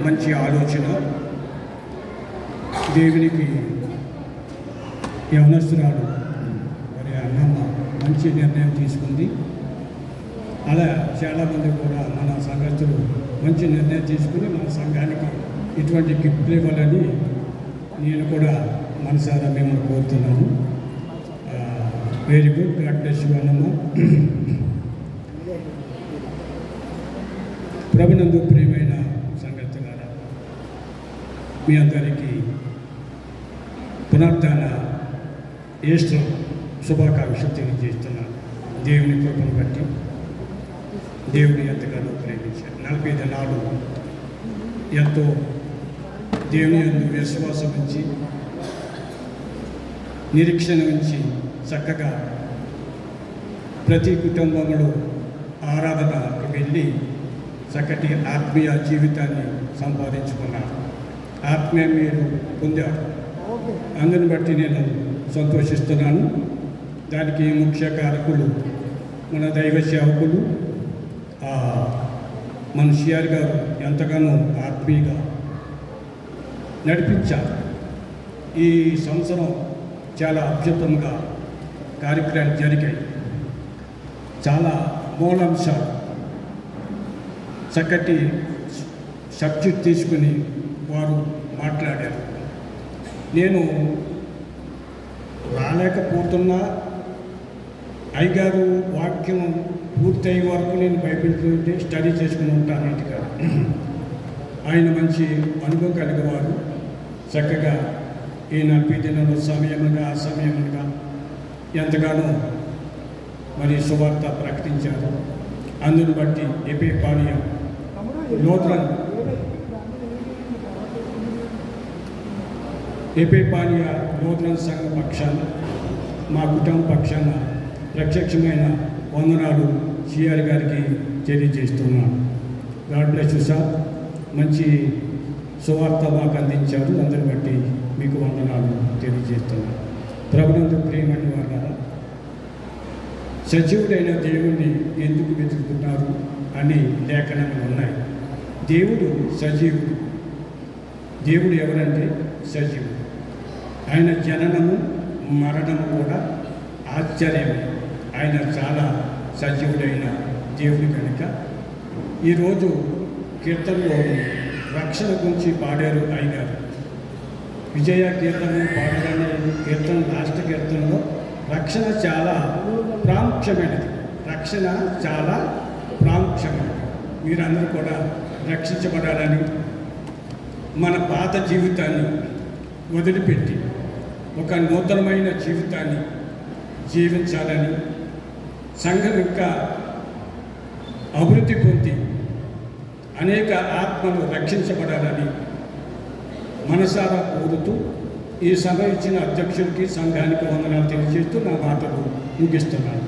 మంచి ఆలోచన. దేవునికి యవనస్తురాలు మరి అన్నమ్మ మంచి నిర్ణయం తీసుకుంది. అలా చాలామంది కూడా మన సంఘస్థులు మంచి నిర్ణయం తీసుకుని మన సంఘానికి ఇటువంటి గిఫ్ట్లు ఇవ్వాలని నేను కూడా మనసారా మిమ్మల్ని కోరుతున్నాను. Very good. God bless you Annamma. ప్రభునందు ప్రియమైన సంఘస్థులారా, మీ అందరికీ పునరుద్ధాన ఈస్టర్ శుభాకాంక్షలు తెలియజేస్తున్నాను. దేవుని కృపను బట్టి దేవుని ఎంతగానో ప్రేమించారు. 40 దినాలు ఎంతో దేవుని యందు విశ్వాసం ఉంచి నిరీక్షణ ఉంచి చక్కగా ప్రతి కుటుంబంలో ఆరాధనకు వెళ్ళి చక్కటి ఆత్మీయ జీవితాన్ని సంపాదించుకున్నారు. ఆత్మీయ మీరు పొందారు. అందుని బట్టి నేను సంతోషిస్తున్నాను. దానికి ముఖ్య కారకులు మన దైవ సేవకులు మన సిఆర్ గారు ఎంతగానో ఆత్మీయంగా నడిపించారు. ఈ సంవత్సరం చాలా అద్భుతంగా కార్యక్రమాలు జరిగాయి. చాలా మూలాంశాలు చక్కటి సబ్జెక్ట్ తీసుకుని వారు మాట్లాడారు. నేను రాలేకపోతున్నా అయ్యగారు వాక్యం పూర్తయ్యే వరకు నేను బైబిల్ స్టడీ చేసుకుని ఉంటాను ఇంటిగా. ఆయన మంచి అనుభవం కలిగేవారు. చక్కగా ఈ 40 దినాల సమయముగా ఆ సమయముగా ఎంతగానో మరి సువార్త ప్రకటించారు. అందుని బట్టి ఎపిఫానియా లూథరన్ సంఘ పక్షాన మా కుటుంబ పక్షాన ప్రత్యక్షమైన వందనాలు సిఆర్ గారికి తెలియజేస్తున్నాను. God bless you sir. మంచి సువార్త మాకు అందించారు. అందరిని బట్టి మీకు వందనాలు తెలియజేస్తున్నాను. ప్రభునందు ప్రియమైన వారు, సజీవుడైన దేవుణ్ణి ఎందుకు వెతుకుతున్నారు అని లేఖనాలు ఉన్నాయి. దేవుడు సజీవుడు. దేవుడు ఎవరంటే సజీవుడు. ఆయన జననము మరణము కూడా ఆశ్చర్యమే. ఆయన చాలా సజీవుడైన దేవుడు కనుక ఈరోజు కీర్తనలో రక్షణ గురించి పాడారు అయ్యారు. విజయ కీర్తన పాడారనే కీర్తన లాస్ట్ కీర్తనలో రక్షణ చాలా ప్రాముఖ్యమైనది. రక్షణ చాలా ప్రాముఖ్యమైనది. మీరందరూ కూడా రక్షించబడాలని, మన పాత జీవితాన్ని వదిలిపెట్టి ఒక నూతనమైన జీవితాన్ని జీవించాలని, సంఘం యొక్క అభివృద్ధి పొంది అనేక ఆత్మలు రక్షించబడాలని మనసారా కోరుతూ ఈ సభ ఇచ్చిన అధ్యక్షుడికి సంఘానికి వందనాలు తెలియజేస్తూ నా మాటలు ముగిస్తున్నాను.